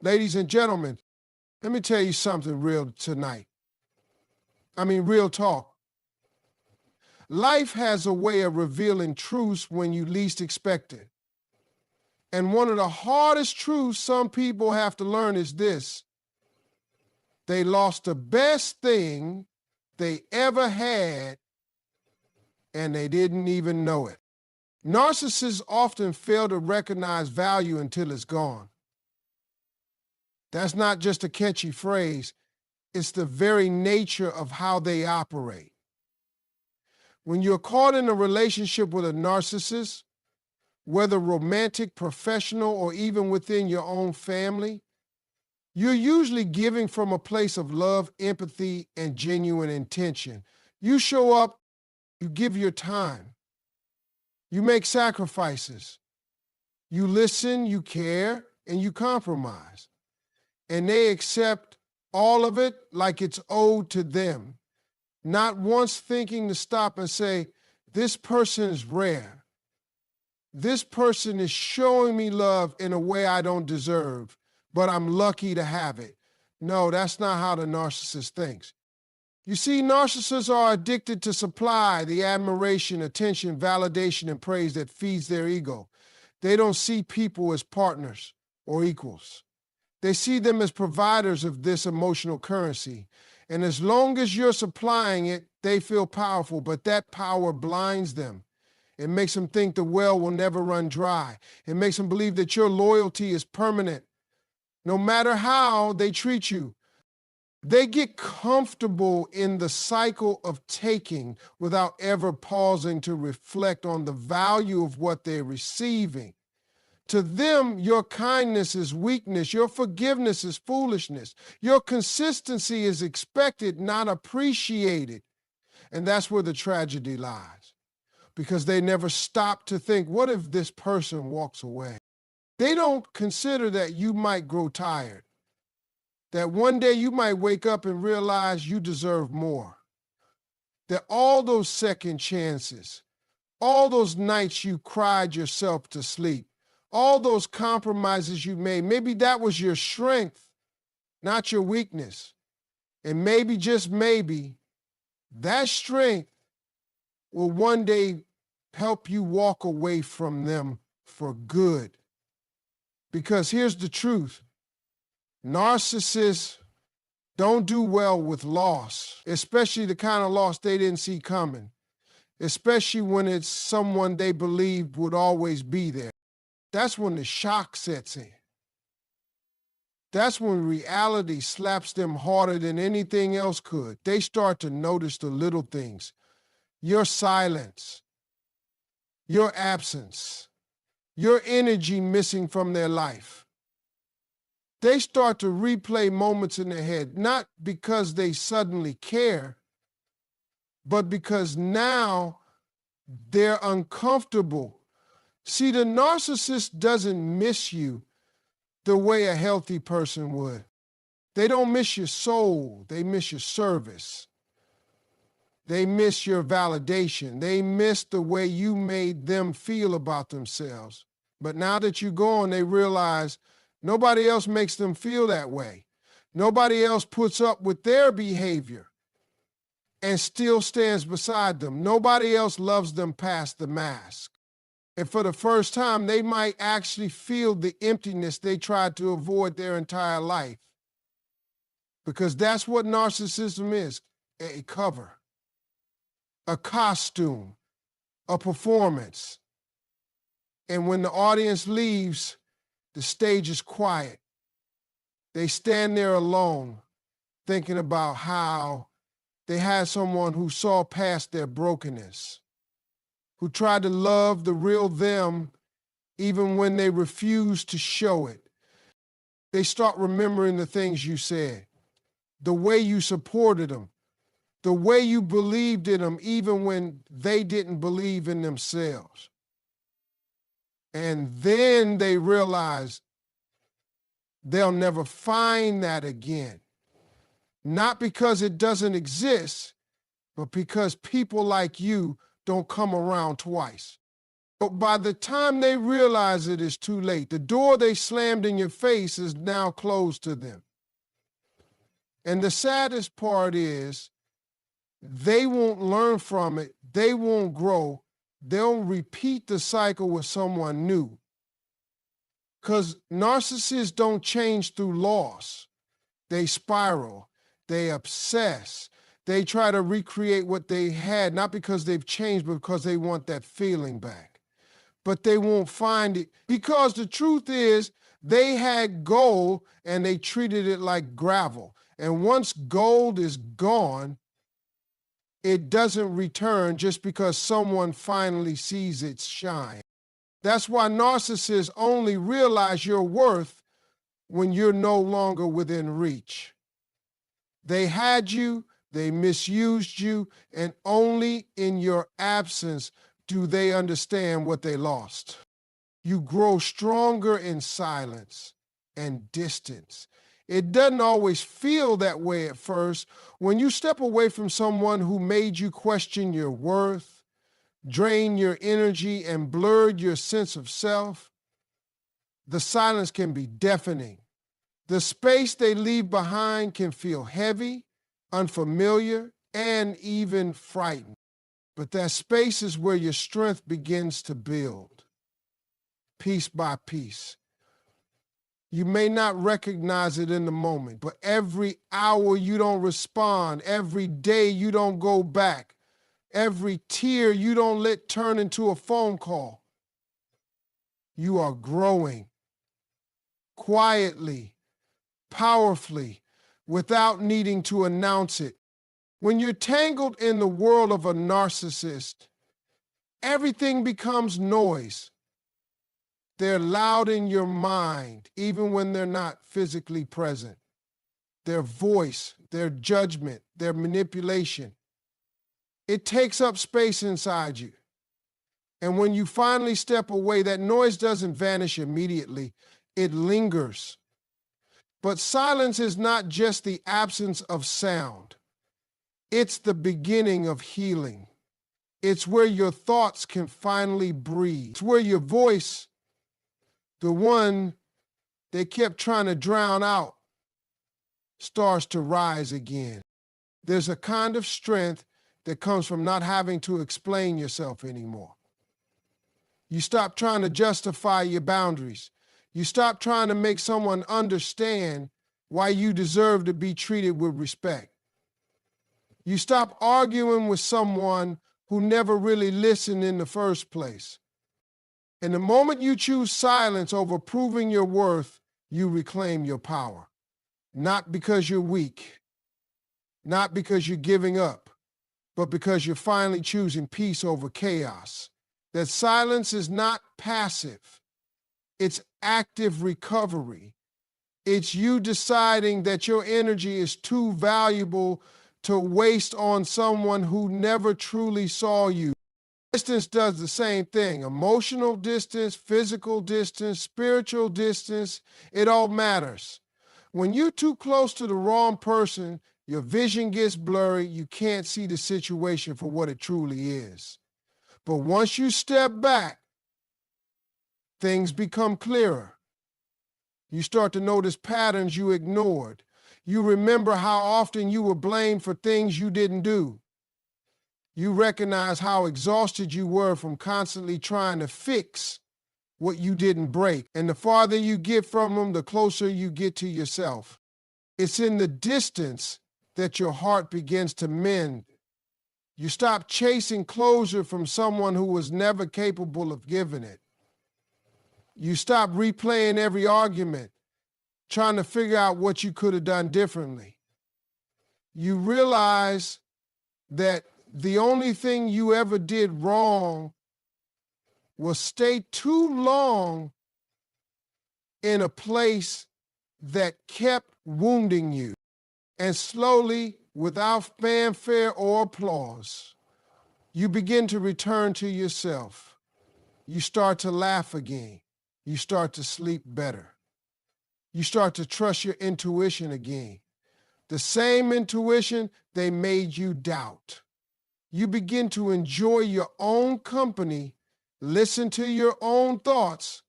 Ladies and gentlemen, let me tell you something real tonight. Real talk. Life has a way of revealing truths when you least expect it. And one of the hardest truths some people have to learn is this: they lost the best thing they ever had, and they didn't even know it. Narcissists often fail to recognize value until it's gone. That's not just a catchy phrase, it's the very nature of how they operate. When you're caught in a relationship with a narcissist, whether romantic, professional, or even within your own family, you're usually giving from a place of love, empathy, and genuine intention. You show up, you give your time, you make sacrifices, you listen, you care, and you compromise. And they accept all of it like it's owed to them, not once thinking to stop and say, this person is rare. This person is showing me love in a way I don't deserve, but I'm lucky to have it. No, that's not how the narcissist thinks. You see, narcissists are addicted to supply, the admiration, attention, validation, and praise that feeds their ego. They don't see people as partners or equals. They see them as providers of this emotional currency. And as long as you're supplying it, they feel powerful, but that power blinds them. It makes them think the well will never run dry. It makes them believe that your loyalty is permanent, no matter how they treat you. They get comfortable in the cycle of taking without ever pausing to reflect on the value of what they're receiving. To them, your kindness is weakness. Your forgiveness is foolishness. Your consistency is expected, not appreciated. And that's where the tragedy lies, because they never stop to think, what if this person walks away? They don't consider that you might grow tired, that one day you might wake up and realize you deserve more, that all those second chances, all those nights you cried yourself to sleep, all those compromises you made, maybe that was your strength, not your weakness. And maybe, just maybe, that strength will one day help you walk away from them for good. Because here's the truth: narcissists don't do well with loss, especially the kind of loss they didn't see coming, especially when it's someone they believed would always be there. That's when the shock sets in. That's when reality slaps them harder than anything else could. They start to notice the little things: your silence, your absence, your energy missing from their life. They start to replay moments in their head, not because they suddenly care, but because now they're uncomfortable. See, the narcissist doesn't miss you the way a healthy person would. They don't miss your soul. They miss your service. They miss your validation. They miss the way you made them feel about themselves. But now that you're gone, they realize nobody else makes them feel that way. Nobody else puts up with their behavior and still stands beside them. Nobody else loves them past the mask. And for the first time, they might actually feel the emptiness they tried to avoid their entire life. Because that's what narcissism is: a cover, a costume, a performance. And when the audience leaves, the stage is quiet. They stand there alone, thinking about how they had someone who saw past their brokenness, who tried to love the real them even when they refused to show it. They start remembering the things you said, the way you supported them, the way you believed in them even when they didn't believe in themselves. And then they realize they'll never find that again. Not because it doesn't exist, but because people like you don't come around twice. But by the time they realize it is too late, the door they slammed in your face is now closed to them. And the saddest part is they won't learn from it. They won't grow. They'll repeat the cycle with someone new. Because narcissists don't change through loss. They spiral. They obsess. They try to recreate what they had, not because they've changed, but because they want that feeling back. But they won't find it because the truth is they had gold and they treated it like gravel. And once gold is gone, it doesn't return just because someone finally sees its shine. That's why narcissists only realize your worth when you're no longer within reach. They had you, they misused you, and only in your absence do they understand what they lost. You grow stronger in silence and distance. It doesn't always feel that way at first. When you step away from someone who made you question your worth, drained your energy, and blurred your sense of self, the silence can be deafening. The space they leave behind can feel heavy, unfamiliar, and even frightening. But that space is where your strength begins to build, piece by piece. You may not recognize it in the moment, but every hour you don't respond, every day you don't go back, every tear you don't let turn into a phone call, you are growing quietly, powerfully, without needing to announce it. When you're tangled in the world of a narcissist, everything becomes noise. They're loud in your mind, even when they're not physically present. Their voice, their judgment, their manipulation, it takes up space inside you. And when you finally step away, that noise doesn't vanish immediately. It lingers. But silence is not just the absence of sound. It's the beginning of healing. It's where your thoughts can finally breathe. It's where your voice, the one they kept trying to drown out, starts to rise again. There's a kind of strength that comes from not having to explain yourself anymore. You stop trying to justify your boundaries. You stop trying to make someone understand why you deserve to be treated with respect. You stop arguing with someone who never really listened in the first place. And the moment you choose silence over proving your worth, you reclaim your power. Not because you're weak, not because you're giving up, but because you're finally choosing peace over chaos. That silence is not passive. It's active recovery. It's you deciding that your energy is too valuable to waste on someone who never truly saw you. Distance does the same thing. Emotional distance, physical distance, spiritual distance, it all matters. When you're too close to the wrong person, your vision gets blurry. You can't see the situation for what it truly is. But once you step back, things become clearer. You start to notice patterns you ignored. You remember how often you were blamed for things you didn't do. You recognize how exhausted you were from constantly trying to fix what you didn't break. And the farther you get from them, the closer you get to yourself. It's in the distance that your heart begins to mend. You stop chasing closure from someone who was never capable of giving it. You stop replaying every argument, trying to figure out what you could have done differently. You realize that the only thing you ever did wrong was stay too long in a place that kept wounding you. And slowly, without fanfare or applause, you begin to return to yourself. You start to laugh again. You start to sleep better. You start to trust your intuition again. The same intuition they made you doubt. You begin to enjoy your own company listen to your own thoughts,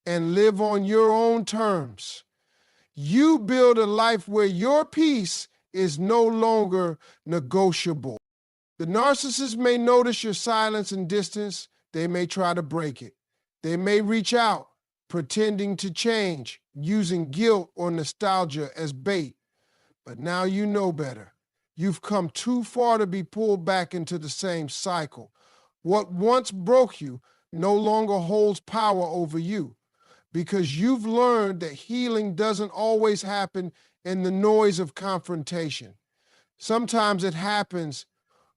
and live on your own terms. You build a life where your peace is no longer negotiable. The narcissist may notice your silence and distance. They may try to break it. They may reach out, pretending to change, using guilt or nostalgia as bait. But now you know better. You've come too far to be pulled back into the same cycle. What once broke you no longer holds power over you, because you've learned that healing doesn't always happen in the noise of confrontation. Sometimes it happens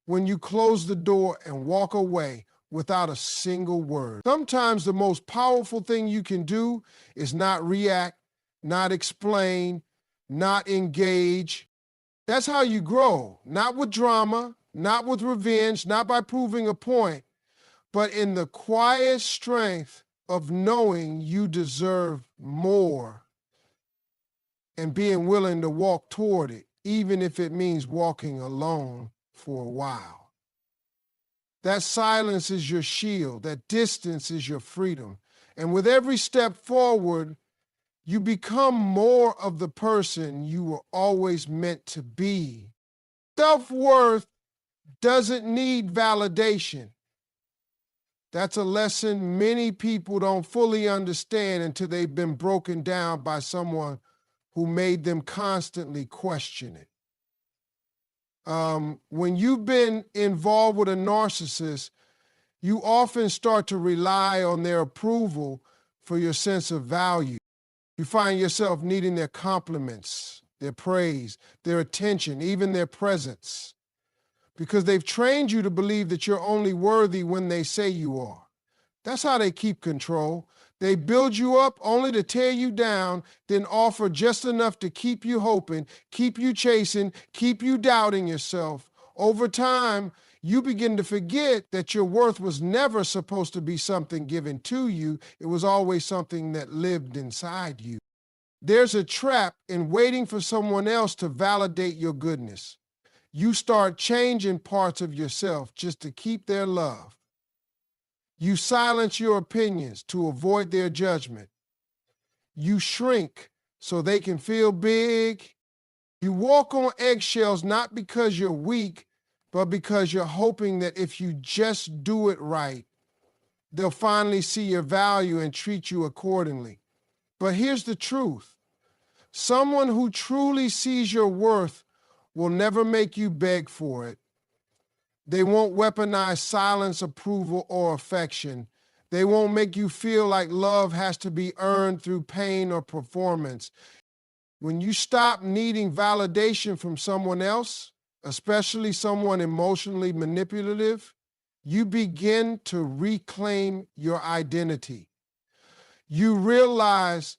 when you close the door and walk away without a single word. Sometimes the most powerful thing you can do is not react, not explain, not engage. That's how you grow, not with drama, not with revenge, not by proving a point, but in the quiet strength of knowing you deserve more and being willing to walk toward it, even if it means walking alone for a while. That silence is your shield. That distance is your freedom. And with every step forward, you become more of the person you were always meant to be. Self-worth doesn't need validation. That's a lesson many people don't fully understand until they've been broken down by someone who made them constantly question it. When you've been involved with a narcissist, you often start to rely on their approval for your sense of value. You find yourself needing their compliments, their praise, their attention, even their presence, because they've trained you to believe that you're only worthy when they say you are. That's how they keep control. They build you up only to tear you down, then offer just enough to keep you hoping, keep you chasing, keep you doubting yourself. Over time, you begin to forget that your worth was never supposed to be something given to you. It was always something that lived inside you. There's a trap in waiting for someone else to validate your goodness. You start changing parts of yourself just to keep their love. You silence your opinions to avoid their judgment. You shrink so they can feel big. You walk on eggshells not because you're weak, but because you're hoping that if you just do it right, they'll finally see your value and treat you accordingly. But here's the truth. Someone who truly sees your worth will never make you beg for it. They won't weaponize silence, approval, or affection. They won't make you feel like love has to be earned through pain or performance. When you stop needing validation from someone else, especially someone emotionally manipulative, you begin to reclaim your identity. You realize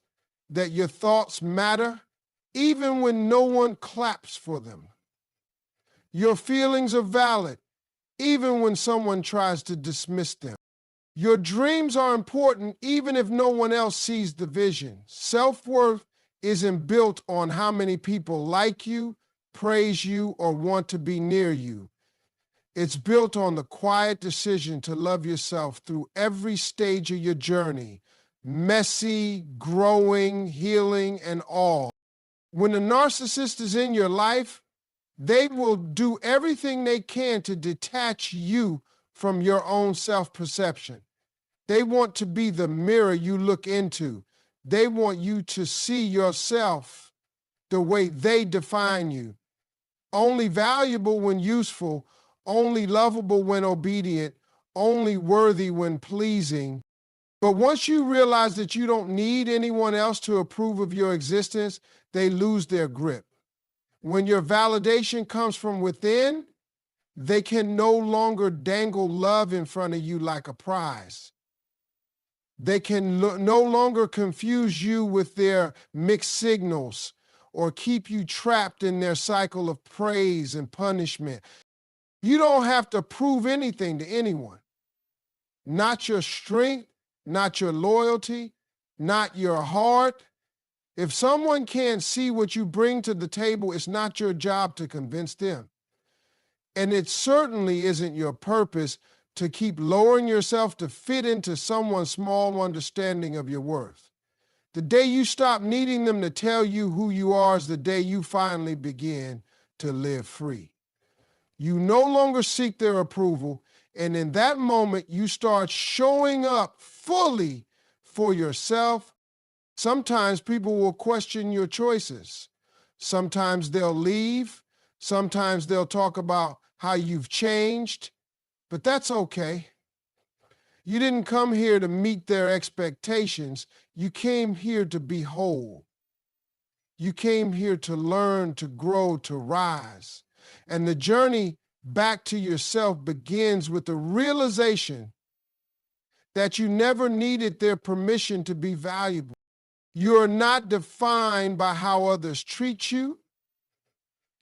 that your thoughts matter even when no one claps for them. Your feelings are valid even when someone tries to dismiss them. Your dreams are important even if no one else sees the vision. Self-worth isn't built on how many people like you, praise you, or want to be near you. It's built on the quiet decision to love yourself through every stage of your journey, messy, growing, healing, and all. When a narcissist is in your life, they will do everything they can to detach you from your own self-perception. They want to be the mirror you look into. They want you to see yourself the way they define you. Only valuable when useful, only lovable when obedient, only worthy when pleasing. But once you realize that you don't need anyone else to approve of your existence, they lose their grip. When your validation comes from within, they can no longer dangle love in front of you like a prize. They can no longer confuse you with their mixed signals or keep you trapped in their cycle of praise and punishment. You don't have to prove anything to anyone. Not your strength, not your loyalty, not your heart. If someone can't see what you bring to the table, it's not your job to convince them. And it certainly isn't your purpose to keep lowering yourself to fit into someone's small understanding of your worth. The day you stop needing them to tell you who you are is the day you finally begin to live free. You no longer seek their approval, and in that moment, you start showing up fully for yourself. Sometimes people will question your choices. Sometimes they'll leave. Sometimes they'll talk about how you've changed, but that's okay. You didn't come here to meet their expectations. You came here to be whole. You came here to learn, to grow, to rise. And the journey back to yourself begins with the realization that you never needed their permission to be valuable. You are not defined by how others treat you.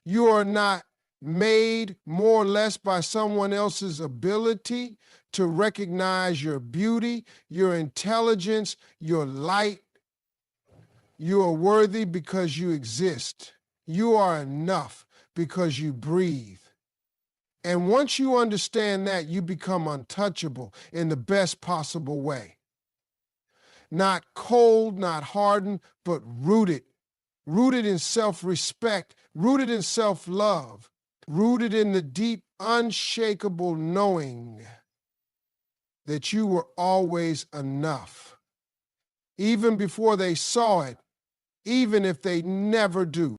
You are not made more or less by someone else's ability to recognize your beauty, your intelligence, your light. You are worthy because you exist. You are enough because you breathe. And once you understand that, you become untouchable in the best possible way. Not cold, not hardened, but rooted. Rooted in self-respect, rooted in self-love, rooted in the deep, unshakable knowing that you were always enough. Even before they saw it, even if they never do.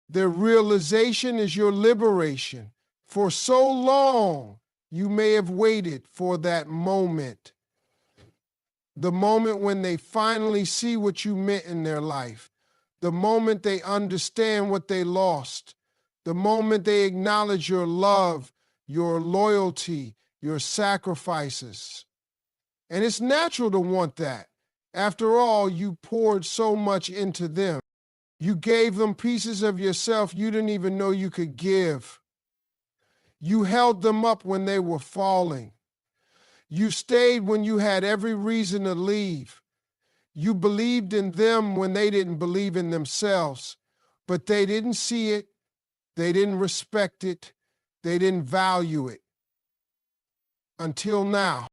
Their realization is your liberation. For so long, you may have waited for that moment. The moment when they finally see what you meant in their life. The moment they understand what they lost. The moment they acknowledge your love, your loyalty, your sacrifices. And it's natural to want that. After all, you poured so much into them. You gave them pieces of yourself you didn't even know you could give. You held them up when they were falling. You stayed when you had every reason to leave. You believed in them when they didn't believe in themselves, but they didn't see it, they didn't respect it, they didn't value it. Until now.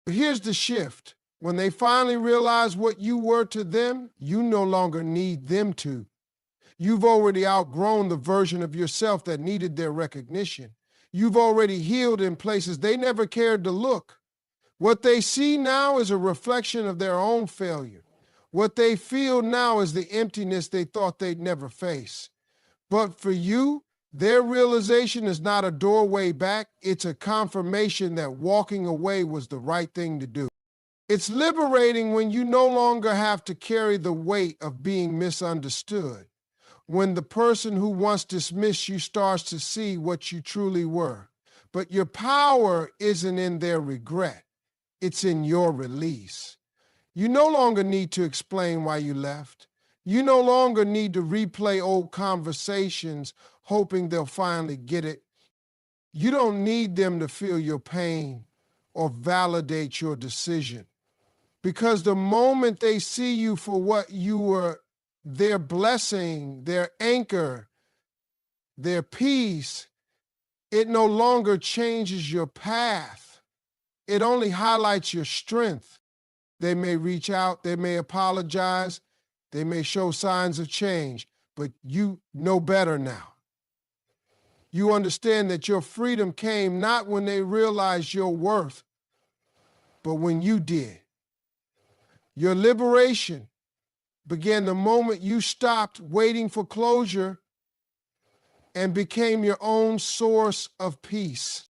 But here's the shift. When they finally realize what you were to them, you no longer need them to. You've already outgrown the version of yourself that needed their recognition. You've already healed in places they never cared to look. What they see now is a reflection of their own failure. What they feel now is the emptiness they thought they'd never face. But for you, their realization is not a doorway back. It's a confirmation that walking away was the right thing to do. It's liberating when you no longer have to carry the weight of being misunderstood. When the person who once dismissed you starts to see what you truly were. But your power isn't in their regret. It's in your release. You no longer need to explain why you left. You no longer need to replay old conversations hoping they'll finally get it. You don't need them to feel your pain or validate your decision. Because the moment they see you for what you were, their blessing, their anchor, their peace, it no longer changes your path. It only highlights your strength. They may reach out, they may apologize, they may show signs of change, but you know better now. You understand that your freedom came not when they realized your worth, but when you did. Your liberation began the moment you stopped waiting for closure and became your own source of peace.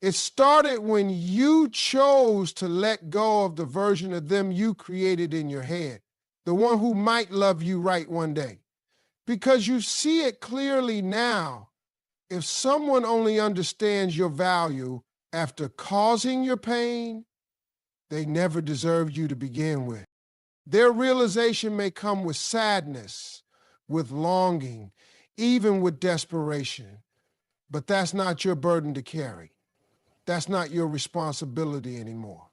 It started when you chose to let go of the version of them you created in your head, the one who might love you right one day. Because you see it clearly now. If someone only understands your value after causing your pain, they never deserved you to begin with. Their realization may come with sadness, with longing, even with desperation, but that's not your burden to carry. That's not your responsibility anymore.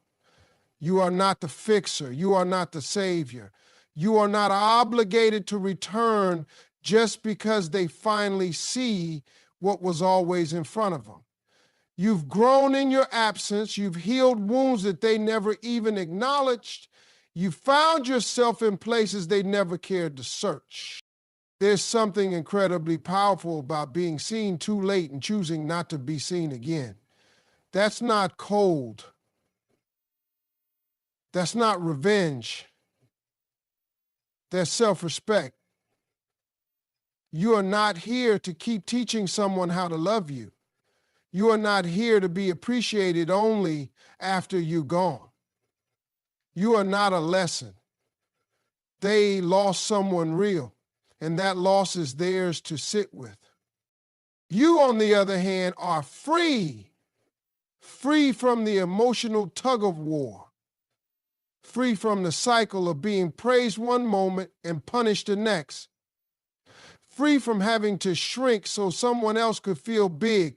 You are not the fixer. You are not the savior. You are not obligated to return just because they finally see what was always in front of them. You've grown in your absence. You've healed wounds that they never even acknowledged. You found yourself in places they never cared to search. There's something incredibly powerful about being seen too late and choosing not to be seen again. That's not cold. That's not revenge. That's self-respect. You are not here to keep teaching someone how to love you. You are not here to be appreciated only after you're gone. You are not a lesson. They lost someone real, and that loss is theirs to sit with. You, on the other hand, are free from the emotional tug of war, free from the cycle of being praised one moment and punished the next, free from having to shrink so someone else could feel big.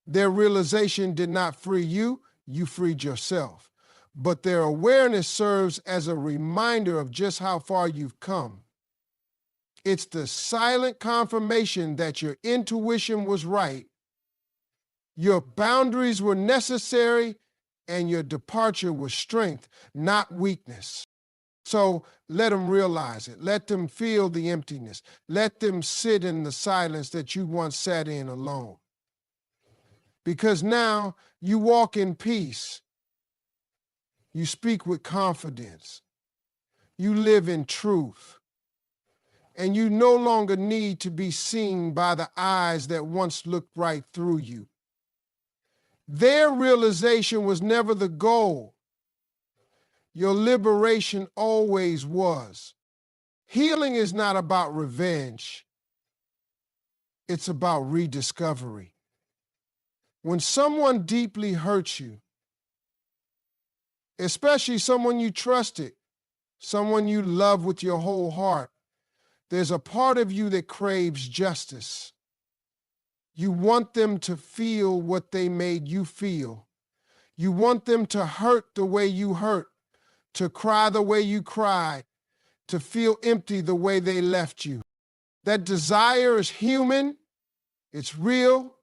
Their realization did not free you, you freed yourself. But their awareness serves as a reminder of just how far you've come. It's the silent confirmation that your intuition was right, your boundaries were necessary, and your departure was strength, not weakness. So let them realize it. Let them feel the emptiness. Let them sit in the silence that you once sat in alone. Because now you walk in peace. You speak with confidence. You live in truth. And you no longer need to be seen by the eyes that once looked right through you. Their realization was never the goal. Your liberation always was. Healing is not about revenge. It's about rediscovery. When someone deeply hurts you, especially someone you trusted, someone you love with your whole heart, there's a part of you that craves justice. You want them to feel what they made you feel. You want them to hurt the way you hurt, to cry the way you cried, to feel empty the way they left you. That desire is human, it's real,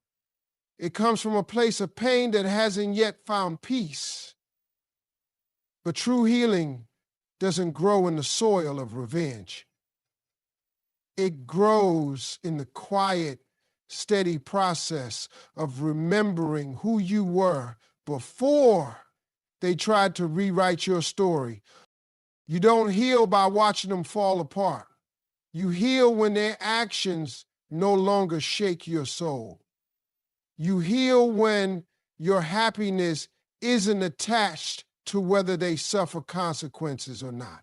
it comes from a place of pain that hasn't yet found peace. But true healing doesn't grow in the soil of revenge. It grows in the quiet, steady process of remembering who you were before they tried to rewrite your story. You don't heal by watching them fall apart. You heal when their actions no longer shake your soul. You heal when your happiness isn't attached to whether they suffer consequences or not.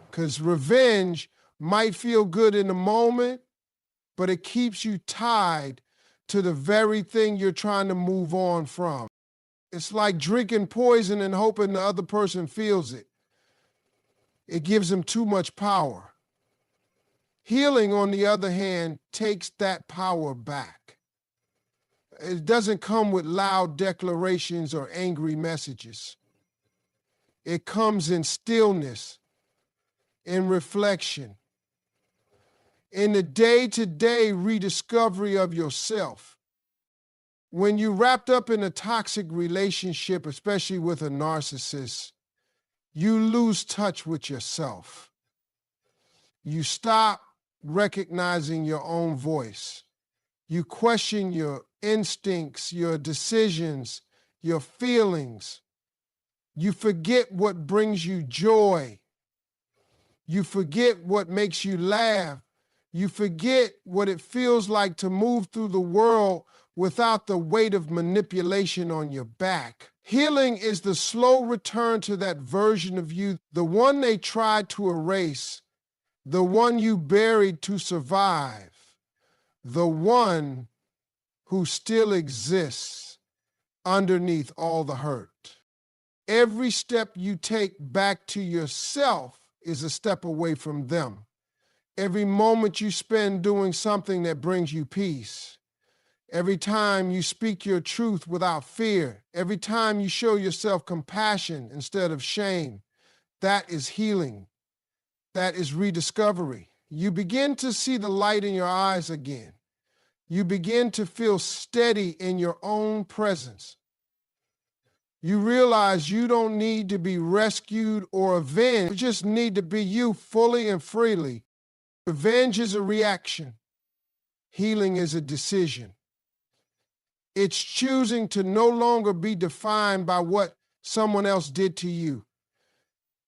Because revenge might feel good in the moment, but it keeps you tied to the very thing you're trying to move on from. It's like drinking poison and hoping the other person feels it. It gives them too much power. Healing, on the other hand, takes that power back. It doesn't come with loud declarations or angry messages. It comes in stillness, in reflection, in the day-to-day rediscovery of yourself. When you're wrapped up in a toxic relationship, especially with a narcissist, you lose touch with yourself. You stop recognizing your own voice. You question your instincts, your decisions, your feelings. You forget what brings you joy. You forget what makes you laugh. You forget what it feels like to move through the world without the weight of manipulation on your back. Healing is the slow return to that version of you, the one they tried to erase, the one you buried to survive, the one who still exists underneath all the hurt. Every step you take back to yourself is a step away from them. Every moment you spend doing something that brings you peace. Every time you speak your truth without fear. Every time you show yourself compassion instead of shame. That is healing. That is rediscovery. You begin to see the light in your eyes again. You begin to feel steady in your own presence. You realize you don't need to be rescued or avenged. You just need to be you fully and freely. Revenge is a reaction. Healing is a decision. It's choosing to no longer be defined by what someone else did to you.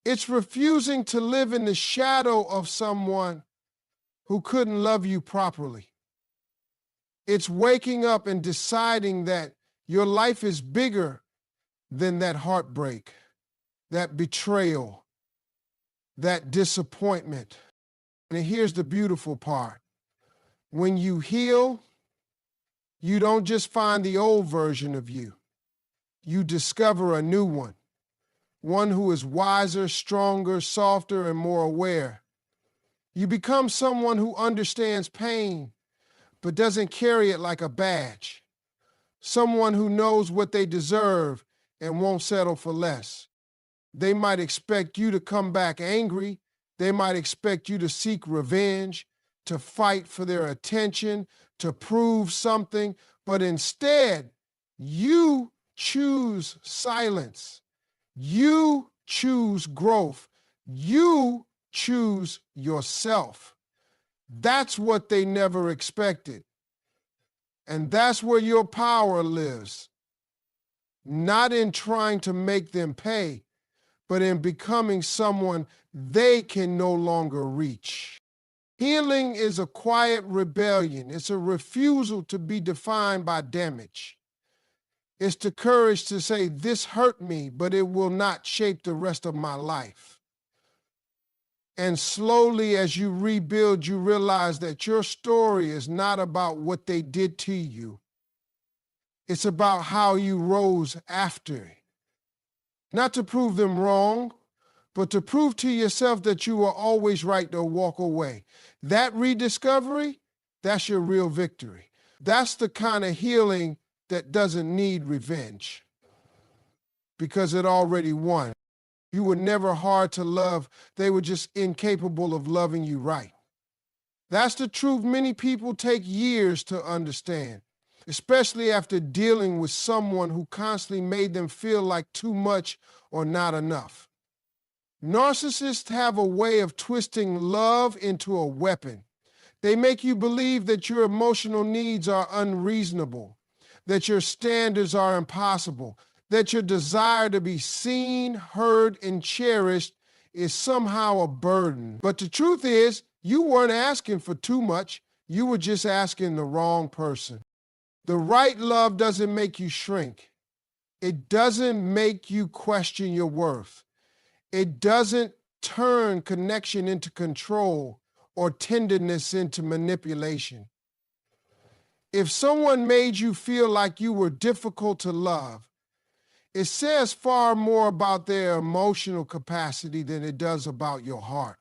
It's refusing to live in the shadow of someone who couldn't love you properly. It's waking up and deciding that your life is bigger than that heartbreak, that betrayal, that disappointment. And here's the beautiful part. When you heal, you don't just find the old version of you. You discover a new one who is wiser, stronger, softer, and more aware. You become someone who understands pain, but doesn't carry it like a badge. Someone who knows what they deserve and won't settle for less. They might expect you to come back angry. They might expect you to seek revenge, to fight for their attention, to prove something, but instead, you choose silence. You choose growth. You choose yourself. That's what they never expected. And that's where your power lives. Not in trying to make them pay, but in becoming someone they can no longer reach. Healing is a quiet rebellion. It's a refusal to be defined by damage. It's the courage to say, this hurt me, but it will not shape the rest of my life. And slowly, as you rebuild, you realize that your story is not about what they did to you. It's about how you rose after it. Not to prove them wrong, but to prove to yourself that you were always right to walk away. That rediscovery, that's your real victory. That's the kind of healing that doesn't need revenge because it already won. You were never hard to love. They were just incapable of loving you right. That's the truth many people take years to understand, especially after dealing with someone who constantly made them feel like too much or not enough. Narcissists have a way of twisting love into a weapon. They make you believe that your emotional needs are unreasonable, that your standards are impossible, that your desire to be seen, heard, and cherished is somehow a burden. But the truth is, you weren't asking for too much. You were just asking the wrong person. The right love doesn't make you shrink. It doesn't make you question your worth. It doesn't turn connection into control or tenderness into manipulation. If someone made you feel like you were difficult to love, it says far more about their emotional capacity than it does about your heart.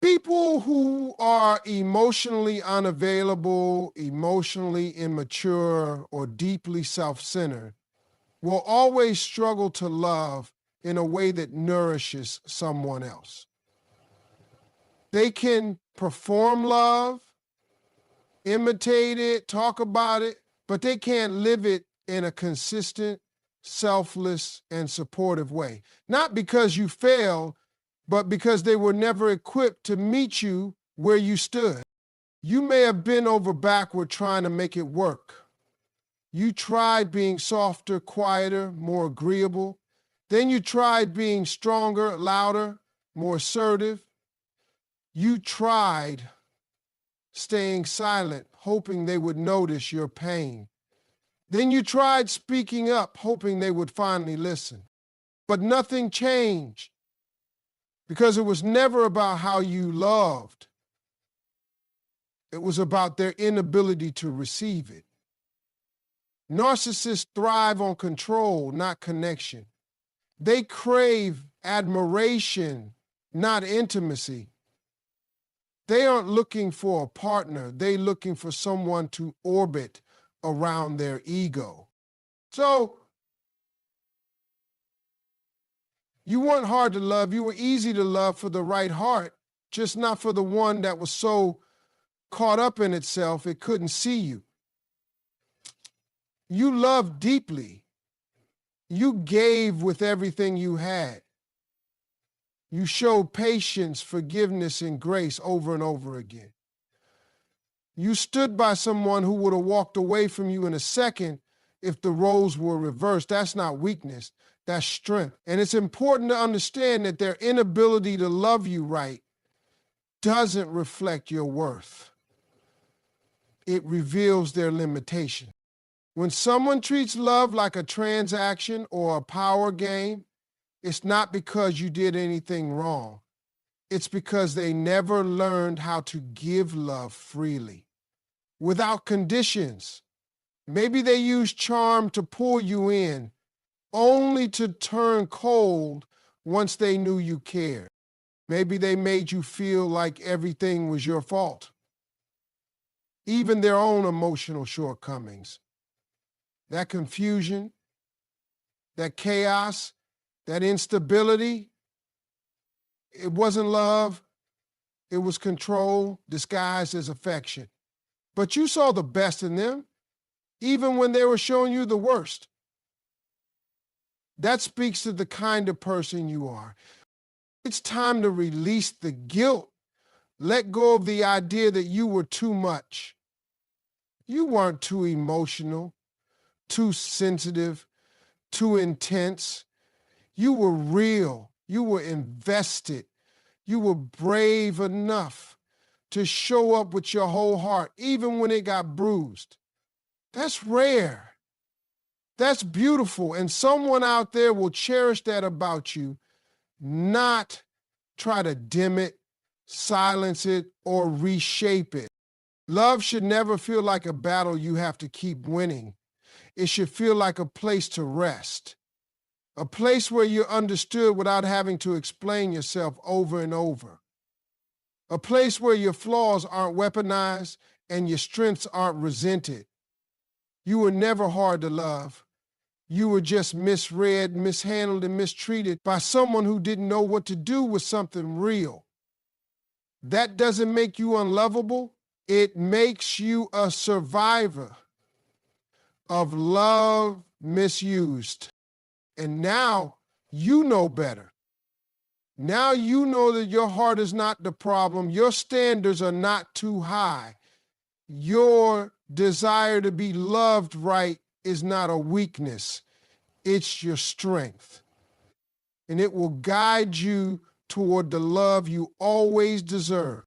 People who are emotionally unavailable, emotionally immature, or deeply self-centered will always struggle to love in a way that nourishes someone else. They can perform love, imitate it, talk about it, but they can't live it in a consistent, selfless, and supportive way. Not because you failed, but because they were never equipped to meet you where you stood. You may have been over backward trying to make it work. You tried being softer, quieter, more agreeable. Then you tried being stronger, louder, more assertive. You tried staying silent, hoping they would notice your pain. Then you tried speaking up, hoping they would finally listen. But nothing changed because it was never about how you loved. It was about their inability to receive it. Narcissists thrive on control, not connection. They crave admiration, not intimacy. They aren't looking for a partner. They're looking for someone to orbit around their ego. So, you weren't hard to love. You were easy to love for the right heart, just not for the one that was so caught up in itself it couldn't see you. You loved deeply. You gave with everything you had. You showed patience, forgiveness, and grace over and over again. You stood by someone who would have walked away from you in a second if the roles were reversed. That's not weakness, that's strength. And it's important to understand that their inability to love you right doesn't reflect your worth. It reveals their limitation. When someone treats love like a transaction or a power game, it's not because you did anything wrong. It's because they never learned how to give love freely, without conditions. Maybe they used charm to pull you in, only to turn cold once they knew you cared. Maybe they made you feel like everything was your fault, even their own emotional shortcomings. That confusion, that chaos, that instability, it wasn't love, it was control disguised as affection. But you saw the best in them, even when they were showing you the worst. That speaks to the kind of person you are. It's time to release the guilt. Let go of the idea that you were too much. You weren't too emotional, too sensitive, too intense. You were real. You were invested. You were brave enough to show up with your whole heart, even when it got bruised. That's rare. That's beautiful. And someone out there will cherish that about you, not try to dim it, silence it, or reshape it. Love should never feel like a battle you have to keep winning. It should feel like a place to rest, a place where you're understood without having to explain yourself over and over, a place where your flaws aren't weaponized and your strengths aren't resented. You were never hard to love. You were just misread, mishandled, and mistreated by someone who didn't know what to do with something real. That doesn't make you unlovable. It makes you a survivor of love misused. And now you know better. Now you know that your heart is not the problem. Your standards are not too high. Your desire to be loved right is not a weakness. It's your strength. And it will guide you toward the love you always deserve.